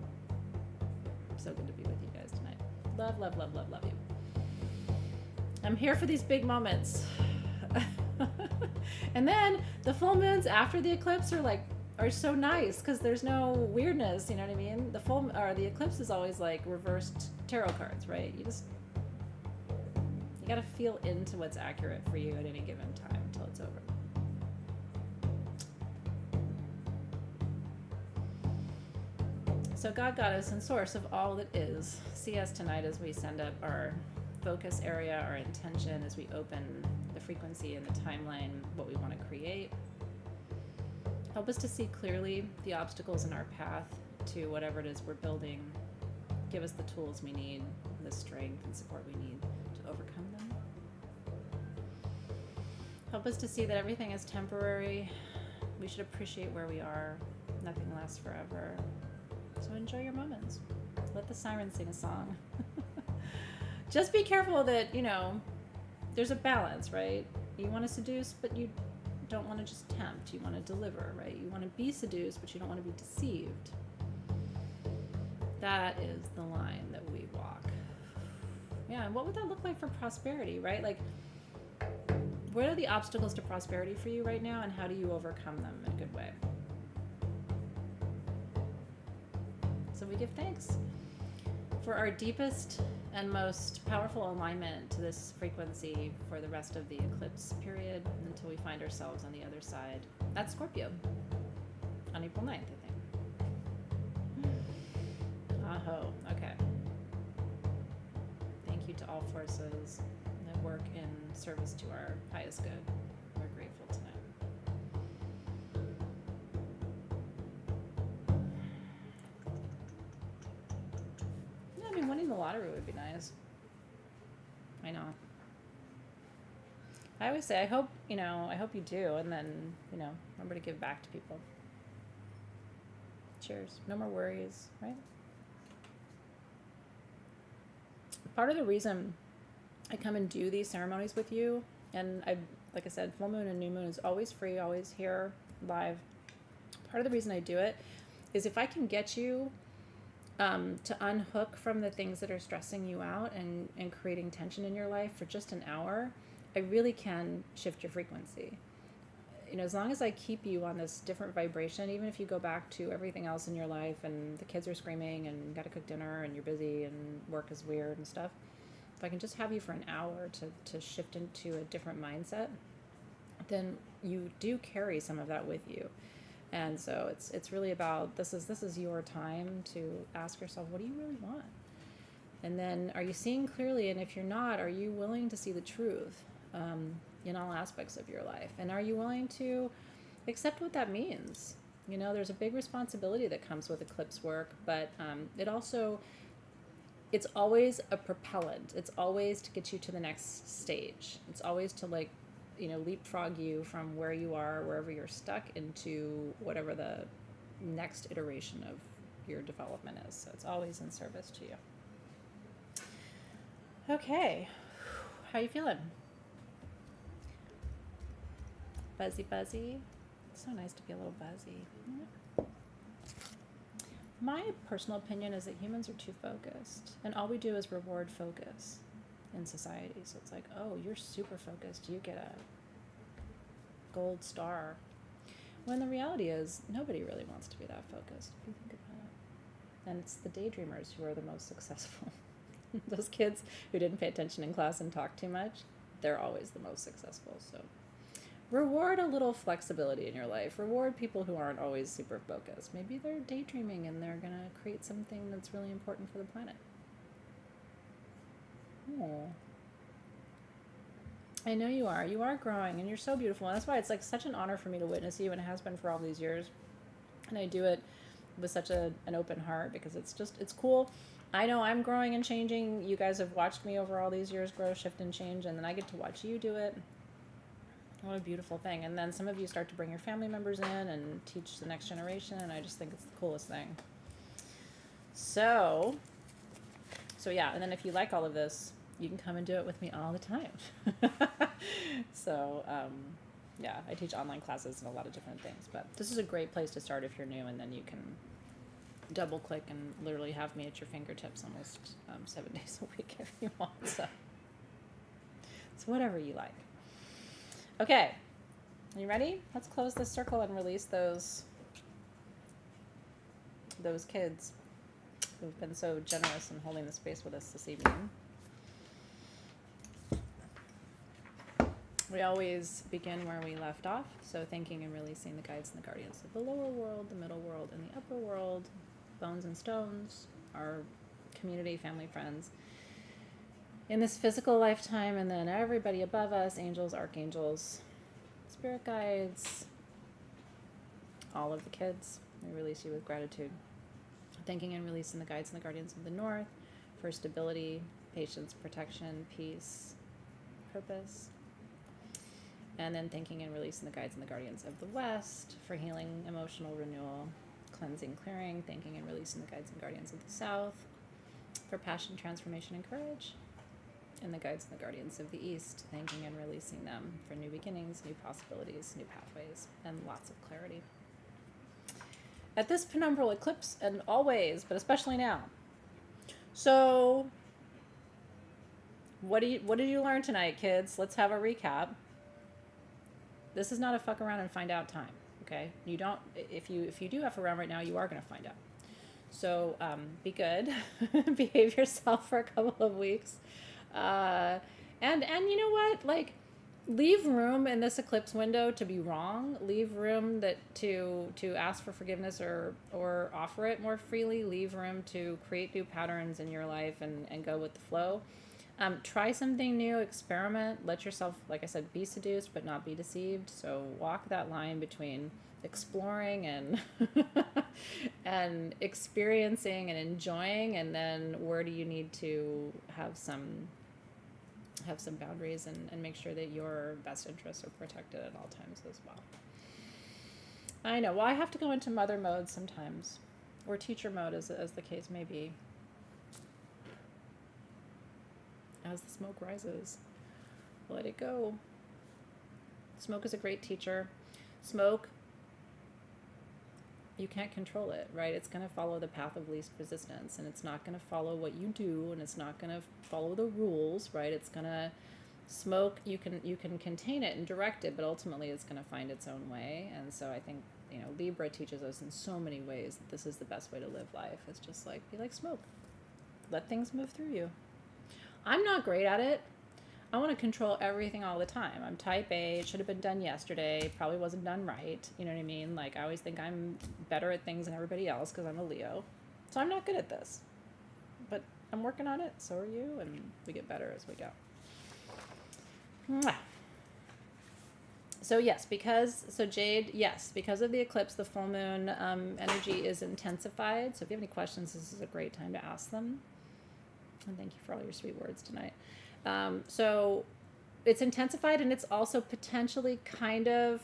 So good to be with you guys tonight. Love, love, love, love, love you. I'm here for these big moments. And then the full moons after the eclipse are so nice because there's no weirdness, you know what I mean? The eclipse is always like reversed tarot cards, right? You got to feel into what's accurate for you at any given time until it's over. So God, Goddess, and source of all that is, see us tonight as we send up our focus area, our intention, as we open the frequency and the timeline, what we want to create. Help us to see clearly the obstacles in our path to whatever it is we're building. Give us the tools we need, the strength and support we need to overcome them. Help us to see that everything is temporary. We should appreciate where we are. Nothing lasts forever. So enjoy your moments. Let the siren sing a song. Just be careful that, you know, there's a balance, right? You want to seduce, but you don't want to just tempt. You want to deliver, right? You want to be seduced, but you don't want to be deceived. That is the line that we walk. Yeah, and what would that look like for prosperity, right? Like, what are the obstacles to prosperity for you right now, and how do you overcome them in a good way? So we give thanks for our deepest and most powerful alignment to this frequency for the rest of the eclipse period until we find ourselves on the other side at Scorpio on April 9th, I think. Aho, okay. Thank you to all forces that work in service to our highest good. We're grateful tonight. Yeah, I mean, winning the lottery would be nice. I know. I always say, I hope you do, and then, remember to give back to people. Cheers. No more worries, right? Part of the reason I come and do these ceremonies with you, and like I said, full moon and new moon is always free, always here, live. Part of the reason I do it is if I can get you to unhook from the things that are stressing you out and creating tension in your life for just an hour, I really can shift your frequency. As long as I keep you on this different vibration, even if you go back to everything else in your life and the kids are screaming and you got to cook dinner and you're busy and work is weird and stuff, if I can just have you for an hour to shift into a different mindset, then you do carry some of that with you. And so it's really about, this is your time to ask yourself, what do you really want? And then, are you seeing clearly? And if you're not, are you willing to see the truth in all aspects of your life? And are you willing to accept what that means? There's a big responsibility that comes with eclipse work, but it's always a propellant. It's always to get you to the next stage. It's always to leapfrog you from where you are, wherever you're stuck, into whatever the next iteration of your development is. So it's always in service to you. Okay. How you feeling? Buzzy? It's so nice to be a little buzzy. My personal opinion is that humans are too focused, and all we do is reward focus in society. So it's like, oh, you're super focused, you get a gold star. When the reality is, nobody really wants to be that focused, if you think about it. And it's the daydreamers who are the most successful. Those kids who didn't pay attention in class and talk too much, they're always the most successful. So reward a little flexibility in your life. Reward people who aren't always super focused. Maybe they're daydreaming and they're going to create something that's really important for the planet. Oh, I know you are. You are growing, and you're so beautiful. And that's why it's like such an honor for me to witness you, and it has been for all these years. And I do it with such an open heart, because it's cool. I know I'm growing and changing. You guys have watched me over all these years grow, shift, and change, and then I get to watch you do it. What a beautiful thing. And then some of you start to bring your family members in and teach the next generation, and I just think it's the coolest thing. So yeah, and then if you like all of this, you can come and do it with me all the time. So, yeah, I teach online classes and a lot of different things, but this is a great place to start if you're new, and then you can double click and literally have me at your fingertips almost 7 days a week if you want. So it's whatever you like. Okay, are you ready? Let's close this circle and release those kids who've been so generous in holding the space with us this evening. We always begin where we left off, so thanking and releasing the guides and the guardians of the lower world, the middle world, and the upper world, bones and stones, our community, family, friends, in this physical lifetime, and then everybody above us, angels, archangels, spirit guides, all of the kids. We release you with gratitude. Thanking and releasing the guides and the guardians of the north for stability, patience, protection, peace, purpose. And then thanking and releasing the guides and the guardians of the west for healing, emotional renewal, cleansing, clearing. Thanking and releasing the guides and guardians of the south for passion, transformation, and courage. And the guides and the guardians of the east, thanking and releasing them for new beginnings, new possibilities, new pathways, and lots of clarity. At this penumbral eclipse, and always, but especially now. So, what did you learn tonight, kids? Let's have a recap. This is not a fuck around and find out time, okay? You don't, if you do F around right now, you are going to find out. So be good, behave yourself for a couple of weeks, and you know what? Like, leave room in this eclipse window to be wrong. Leave room to ask for forgiveness or offer it more freely. Leave room to create new patterns in your life and go with the flow. Try something new, experiment, let yourself, like I said, be seduced but not be deceived. So walk that line between exploring and and experiencing and enjoying, and then where do you need to have some have some boundaries and make sure that your best interests are protected at all times as well. I know. Well, I have to go into mother mode sometimes, or teacher mode, as the case may be. As the smoke rises, let it go. Smoke is a great teacher. Smoke, you can't control it, right? It's going to follow the path of least resistance, and it's not going to follow what you do, and it's not going to follow the rules, right? It's going to smoke. You can contain it and direct it, but ultimately it's going to find its own way. And so I think, Libra teaches us in so many ways that this is the best way to live life. It's just like, be like smoke. Let things move through you. I'm not great at it. I want to control everything all the time. I'm type A. It should have been done yesterday. Probably wasn't done right. You know what I mean? Like, I always think I'm better at things than everybody else because I'm a Leo. So I'm not good at this. But I'm working on it. So are you. And we get better as we go. Mwah. So yes, because of the eclipse, the full moon energy is intensified. So if you have any questions, this is a great time to ask them. And thank you for all your sweet words tonight. So it's intensified, and it's also potentially kind of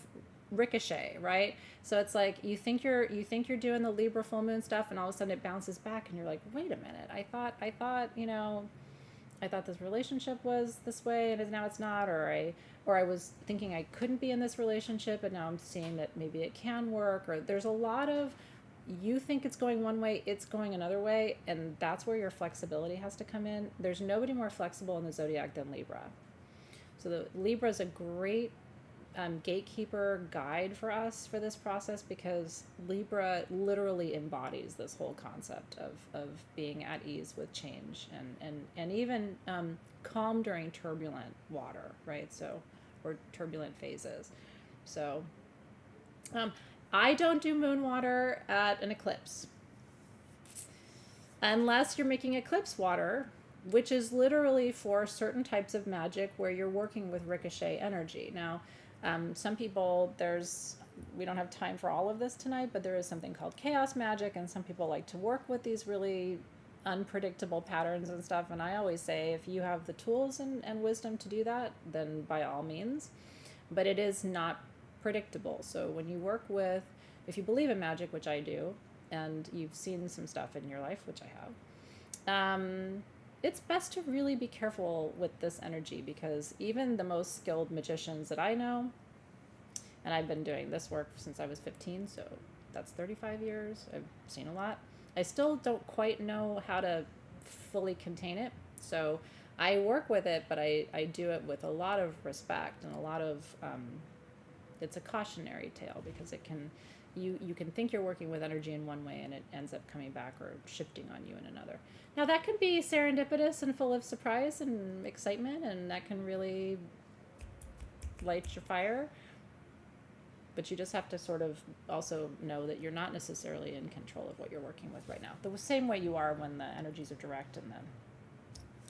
ricochet, right? So it's like you think you're doing the Libra full moon stuff, and all of a sudden it bounces back, and you're like, wait a minute, I thought I thought this relationship was this way, and now it's not, or I was thinking I couldn't be in this relationship, and now I'm seeing that maybe it can work. Or there's a lot of, you think it's going one way, it's going another way, and that's where your flexibility has to come in. There's nobody more flexible in the zodiac than Libra. So the Libra is a great gatekeeper guide for us for this process, because Libra literally embodies this whole concept of being at ease with change and even calm during turbulent water, right? So, or turbulent phases. So I don't do moon water at an eclipse unless you're making eclipse water, which is literally for certain types of magic where you're working with ricochet energy. Now, some people, we don't have time for all of this tonight, but there is something called chaos magic, and some people like to work with these really unpredictable patterns and stuff. And I always say, if you have the tools and wisdom to do that, then by all means. But it is not predictable. So when you work with, if you believe in magic, which I do, and you've seen some stuff in your life, which I have, it's best to really be careful with this energy, because even the most skilled magicians that I know, and I've been doing this work since I was 15, so that's 35 years. I've seen a lot. I still don't quite know how to fully contain it. So I work with it, but I do it with a lot of respect and a lot of, it's a cautionary tale, because it can, you can think you're working with energy in one way and it ends up coming back or shifting on you in another. Now that can be serendipitous and full of surprise and excitement, and that can really light your fire. But you just have to sort of also know that you're not necessarily in control of what you're working with right now. The same way you are when the energies are direct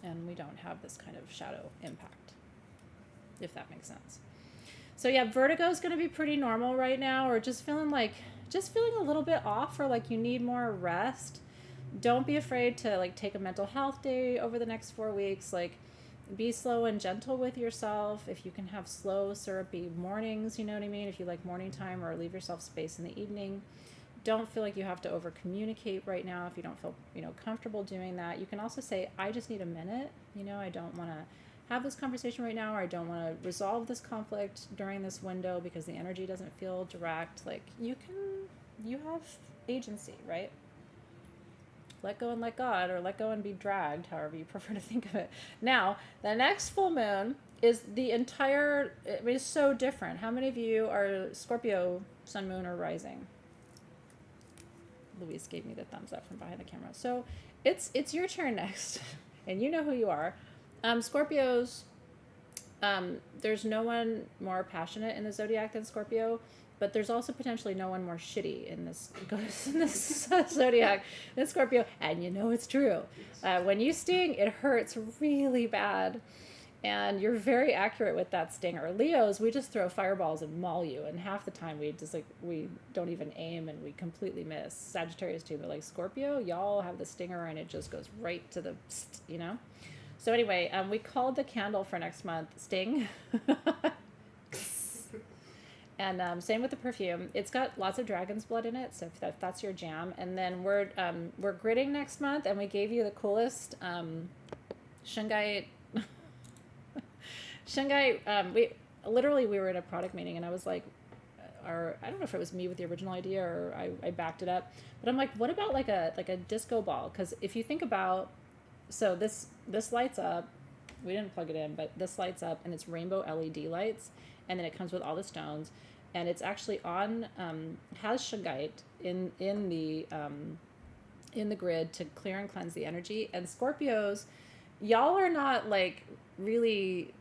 and we don't have this kind of shadow impact, if that makes sense. So yeah, vertigo is going to be pretty normal right now, or just feeling a little bit off, or like you need more rest. Don't be afraid to like take a mental health day over the next 4 weeks. Like, be slow and gentle with yourself. If you can have slow, syrupy mornings, you know what I mean? If you like morning time, or leave yourself space in the evening. Don't feel like you have to over communicate right now if you don't feel, comfortable doing that. You can also say, I just need a minute. I don't want to have this conversation right now, or I don't want to resolve this conflict during this window because the energy doesn't feel direct. Like, you have agency, right? Let go and let God, or let go and be dragged, however you prefer to think of it. Now, the next full moon is it's so different. How many of you are Scorpio, sun, moon, or rising? Louise gave me the thumbs up from behind the camera. So it's your turn next, and you know who you are. Scorpios, there's no one more passionate in the zodiac than Scorpio, but there's also potentially no one more shitty in this zodiac than Scorpio. And it's true. When you sting, it hurts really bad. And you're very accurate with that stinger. Leos, we just throw fireballs and maul you. And half the time we don't even aim and we completely miss. Sagittarius too, but like Scorpio, y'all have the stinger and it just goes right to the, So anyway, we called the candle for next month Sting. And same with the perfume. It's got lots of dragon's blood in it, so if that's your jam. And then we're gridding next month, and we gave you the coolest shungite. Shungite. We were in a product meeting, and I was like, I don't know if it was me with the original idea or I backed it up, but I'm like, what about like a disco ball? Because if you think about, so this lights up. We didn't plug it in, but this lights up, and it's rainbow LED lights, and then it comes with all the stones. And it's actually on has shungite in the grid to clear and cleanse the energy. And Scorpios, y'all are not like really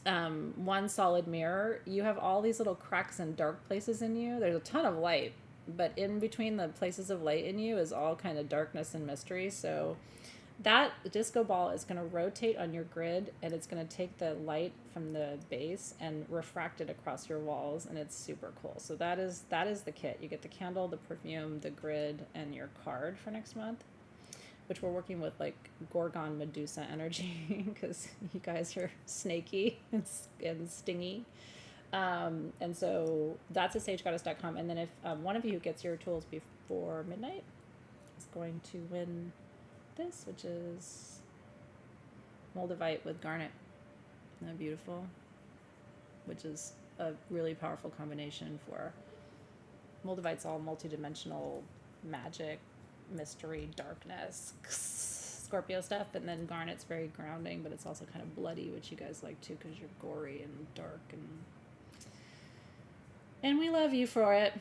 one solid mirror. You have all these little cracks and dark places in you. There's a ton of light, but in between the places of light in you is all kind of darkness and mystery. So that disco ball is going to rotate on your grid, and it's going to take the light from the base and refract it across your walls, and it's super cool. So that is the kit. You get the candle, the perfume, the grid, and your card for next month, which we're working with like Gorgon Medusa energy because you guys are snaky and stingy. And so that's at sagegoddess.com. And then if one of you who gets your tools before midnight is going to win this, which is Moldavite with garnet. Isn't that beautiful? Which is a really powerful combination for Moldavite's all multidimensional magic, mystery, darkness, Scorpio stuff, and then garnet's very grounding, but it's also kind of bloody, which you guys like too because you're gory and dark, and we love you for it.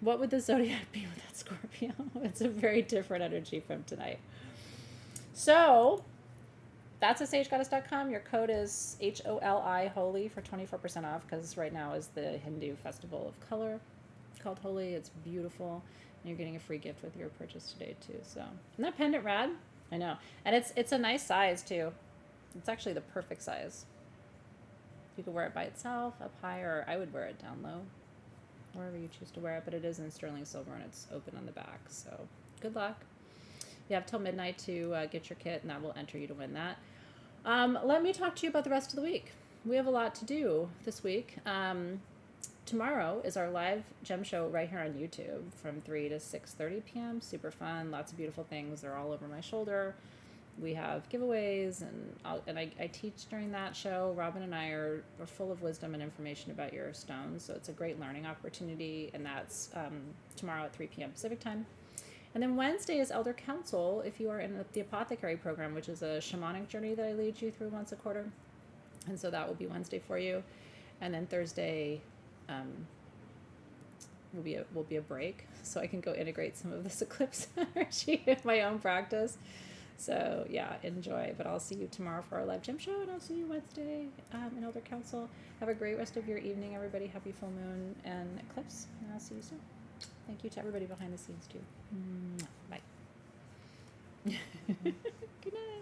What would the zodiac be without Scorpio? It's a very different energy from tonight. So that's at sagegoddess.com. Your code is HOLI, holy, for 24% off, because right now is the Hindu festival of color called Holi. It's beautiful, and you're getting a free gift with your purchase today too. So isn't that pendant rad? I know. And it's a nice size too. It's actually the perfect size. You could wear it by itself, up high, or I would wear it down low, wherever you choose to wear it. But it is in sterling silver, and it's open on the back. So good luck. You have till midnight to get your kit, and that will enter you to win that. Let me talk to you about the rest of the week. We have a lot to do this week. Tomorrow is our live gem show right here on YouTube from 3 to 6:30 p.m. Super fun. Lots of beautiful things. They're all over my shoulder. We have giveaways, and I teach during that show. Robin and I are full of wisdom and information about your stones, so it's a great learning opportunity, and that's tomorrow at 3 p.m. Pacific time. And then Wednesday is Elder Council if you are in the Apothecary program, which is a shamanic journey that I lead you through once a quarter. And so that will be Wednesday for you. And then Thursday will be a break, so I can go integrate some of this eclipse energy in my own practice. So yeah, enjoy. But I'll see you tomorrow for our live gym show, and I'll see you Wednesday in Elder Council. Have a great rest of your evening, everybody. Happy full moon and eclipse, and I'll see you soon. Thank you to everybody behind the scenes too. Bye. Good night.